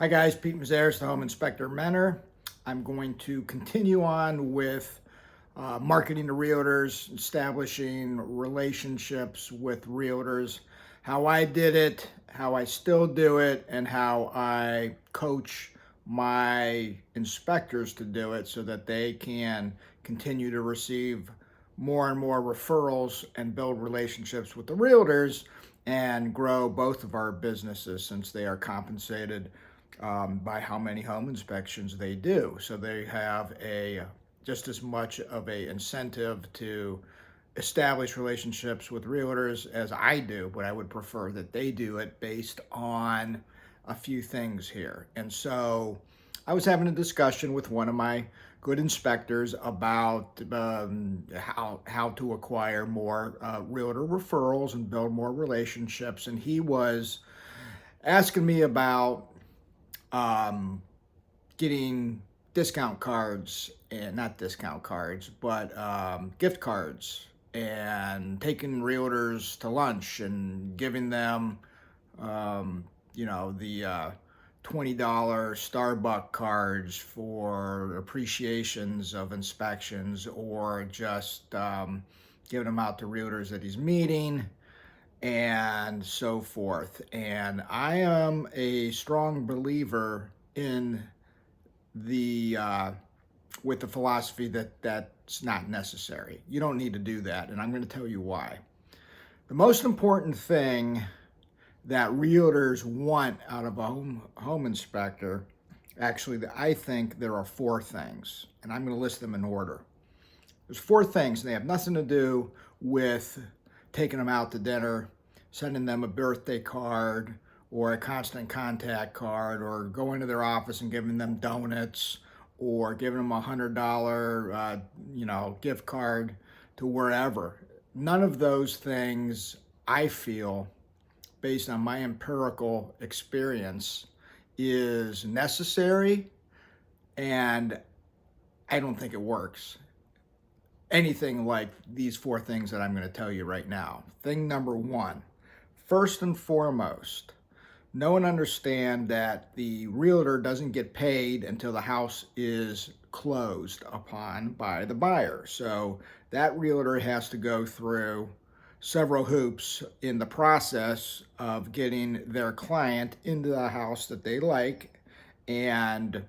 Hi guys, Pete Mazares, the Home Inspector Mentor. I'm going to continue on with marketing to realtors, establishing relationships with realtors, how I did it, how I still do it, and how I coach my inspectors to do it so that they can continue to receive more and more referrals and build relationships with the realtors and grow both of our businesses since they are compensated by how many home inspections they do. So they have a just as much of a incentive to establish relationships with realtors as I do, but I would prefer that they do it based on a few things here. And so I was having a discussion with one of my good inspectors about how to acquire more realtor referrals and build more relationships. And he was asking me about getting discount cards, and not discount cards, but gift cards, and taking realtors to lunch and giving them, the $20 Starbucks cards for appreciations of inspections, or just giving them out to realtors that he's meeting and so forth. And I am a strong believer in the with the philosophy that that's not necessary. You don't need to do that, and I'm going to tell you why. The most important thing that realtors want out of a home inspector, actually, I think there are four things, and I'm going to list them in order. There's four things, and they have nothing to do with taking them out to dinner, sending them a birthday card or a constant contact card, or going to their office and giving them donuts, or giving them $100 gift card to wherever. None of those things, I feel, based on my empirical experience, is necessary, and I don't think it works anything like these four things that I'm going to tell you right now. Thing number one, first and foremost, know and understand that the realtor doesn't get paid until the house is closed upon by the buyer. So that realtor has to go through several hoops in the process of getting their client into the house that they like and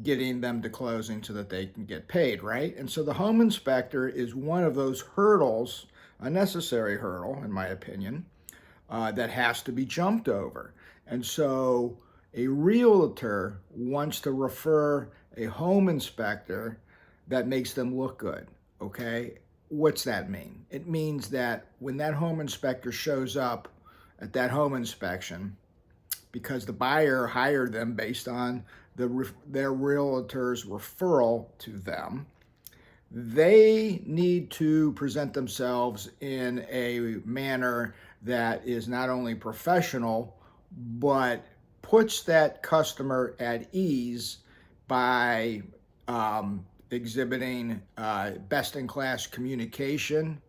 getting them to closing so that they can get paid, right? And so the home inspector is one of those hurdles, a necessary hurdle, in my opinion, that has to be jumped over. And so a realtor wants to refer a home inspector that makes them look good, okay? What's that mean? It means that when that home inspector shows up at that home inspection, because the buyer hired them based on their realtor's referral to them, they need to present themselves in a manner that is not only professional, but puts that customer at ease by exhibiting best-in-class communication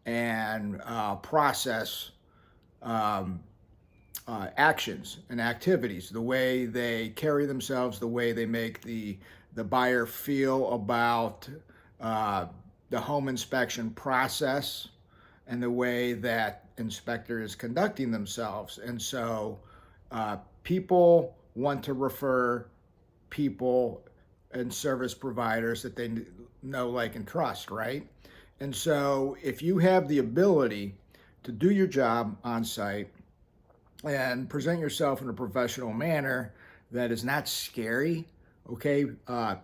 and process actions and activities, the way they carry themselves, the way they make the buyer feel about the home inspection process, and the way that inspector is conducting themselves. And so people want to refer people and service providers that they know, like, and trust, right? And so if you have the ability to do your job on site and present yourself in a professional manner that is not scary, okay,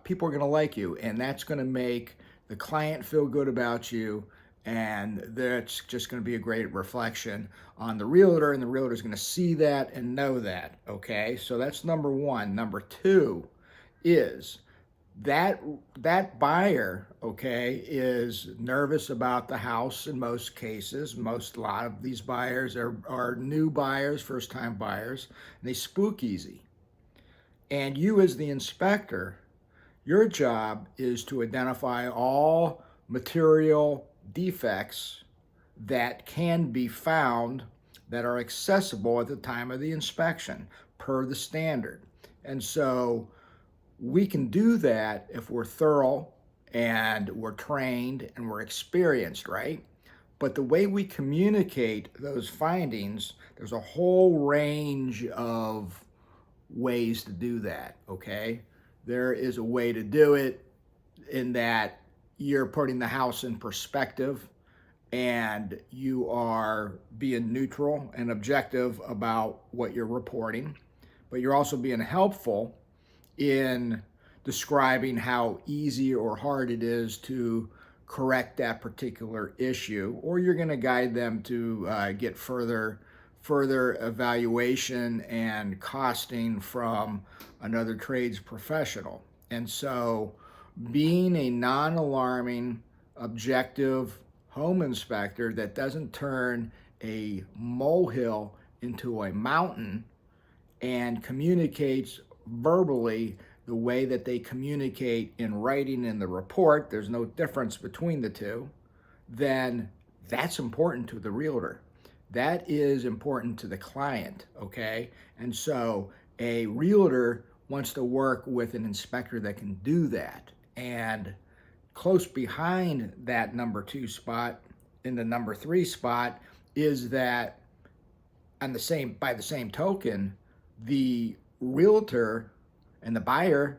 people are going to like you, and that's going to make the client feel good about you, and that's just going to be a great reflection on the realtor, and the realtor is going to see that and know that, okay? So that's number one. Number two is that buyer, okay, is nervous about the house in most cases. A lot of these buyers are new buyers, first-time buyers, and they spook easy. And you, as the inspector, your job is to identify all material defects that can be found that are accessible at the time of the inspection per the standard. And so we can do that if we're thorough and we're trained and we're experienced, right? But the way we communicate those findings, there's a whole range of ways to do that, okay? There is a way to do it in that you're putting the house in perspective and you are being neutral and objective about what you're reporting, but you're also being helpful in describing how easy or hard it is to correct that particular issue, or you're going to guide them to get further evaluation and costing from another trades professional. And so being a non-alarming, objective home inspector that doesn't turn a molehill into a mountain and communicates verbally the way that they communicate in writing in the report, there's no difference between the two, then that's important to the realtor. That is important to the client, okay? And so a realtor wants to work with an inspector that can do that. And close behind that number 2 spot, in the number 3 spot, is that by the same token, the realtor and the buyer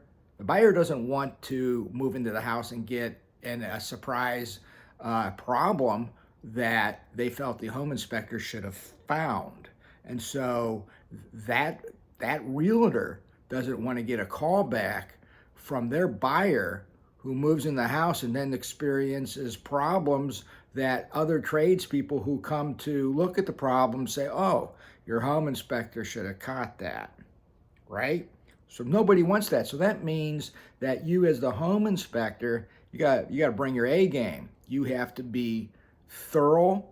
doesn't want to move into the house and get in a surprise problem that they felt the home inspector should have found. And so that realtor doesn't want to get a call back from their buyer who moves in the house and then experiences problems that other tradespeople who come to look at the problem say, oh, your home inspector should have caught that, right? So nobody wants that. So that means that you as the home inspector, you got to bring your A game. You have to be thorough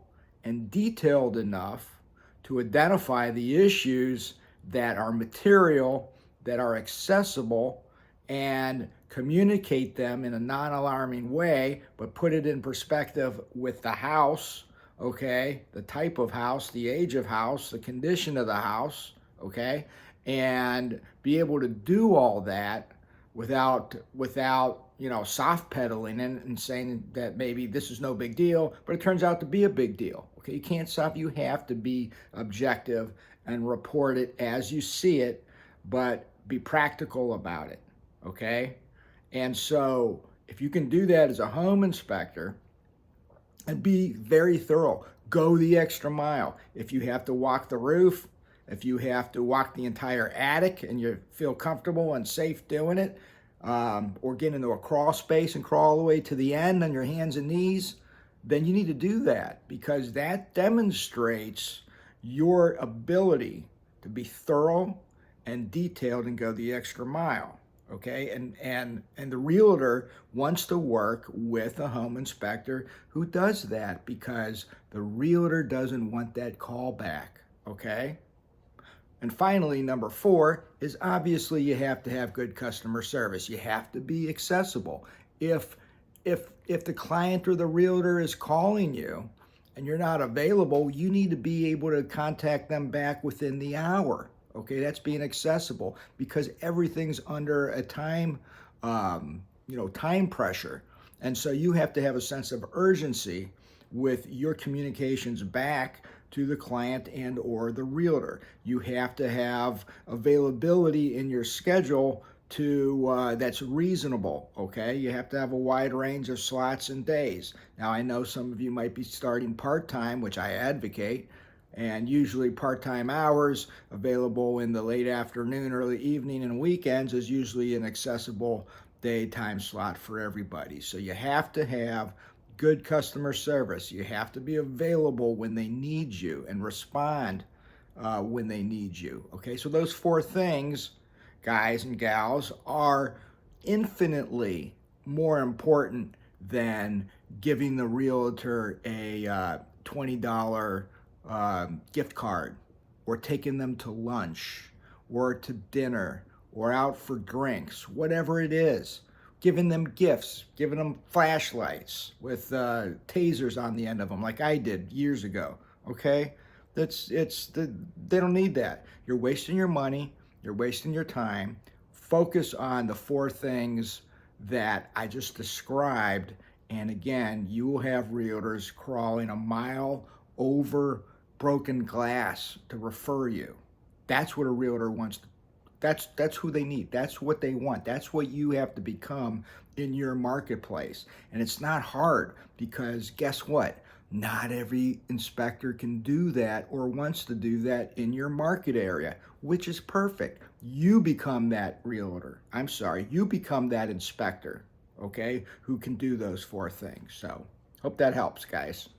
and detailed enough to identify the issues that are material, that are accessible, and communicate them in a non-alarming way, but put it in perspective with the house, okay? The type of house, the age of house, the condition of the house, okay? And be able to do all that without soft pedaling and saying that maybe this is no big deal, but it turns out to be a big deal. Okay, you can't stop. You have to be objective and report it as you see it, but be practical about it. Okay, and so if you can do that as a home inspector and be very thorough, go the extra mile. If you have to walk the roof, if you have to walk the entire attic and you feel comfortable and safe doing it, or get into a crawl space and crawl all the way to the end on your hands and knees, then you need to do that because that demonstrates your ability to be thorough and detailed and go the extra mile. Okay, and the realtor wants to work with a home inspector who does that because the realtor doesn't want that call back. Okay. And finally, number 4 is obviously you have to have good customer service. You have to be accessible. If the client or the realtor is calling you and you're not available, you need to be able to contact them back within the hour. Okay, that's being accessible because everything's under a time pressure. And so you have to have a sense of urgency with your communications back to the client and or the realtor. You have to have availability in your schedule to that's reasonable. Okay, you have to have a wide range of slots and days. Now I know some of you might be starting part-time, which I advocate, and usually part-time hours available in the late afternoon, early evening, and weekends is usually an accessible daytime slot for everybody. So you have to have good customer service. You have to be available when they need you and respond when they need you. Okay, so those 4 things, guys and gals, are infinitely more important than giving the realtor a $20 gift card, or taking them to lunch, or to dinner, or out for drinks, whatever it is. Giving them gifts, giving them flashlights with tasers on the end of them, like I did years ago. Okay, they don't need that. You're wasting your money, You're wasting your time. Focus on the 4 things that I just described. And again, you will have realtors crawling a mile over broken glass to refer you. That's what a realtor wants. That's who they need. That's what they want. That's what you have to become in your marketplace. And it's not hard, because guess what? Not every inspector can do that or wants to do that in your market area, which is perfect. You become that realtor. I'm sorry, you become that inspector, okay, who can do those 4 things. So, hope that helps, guys.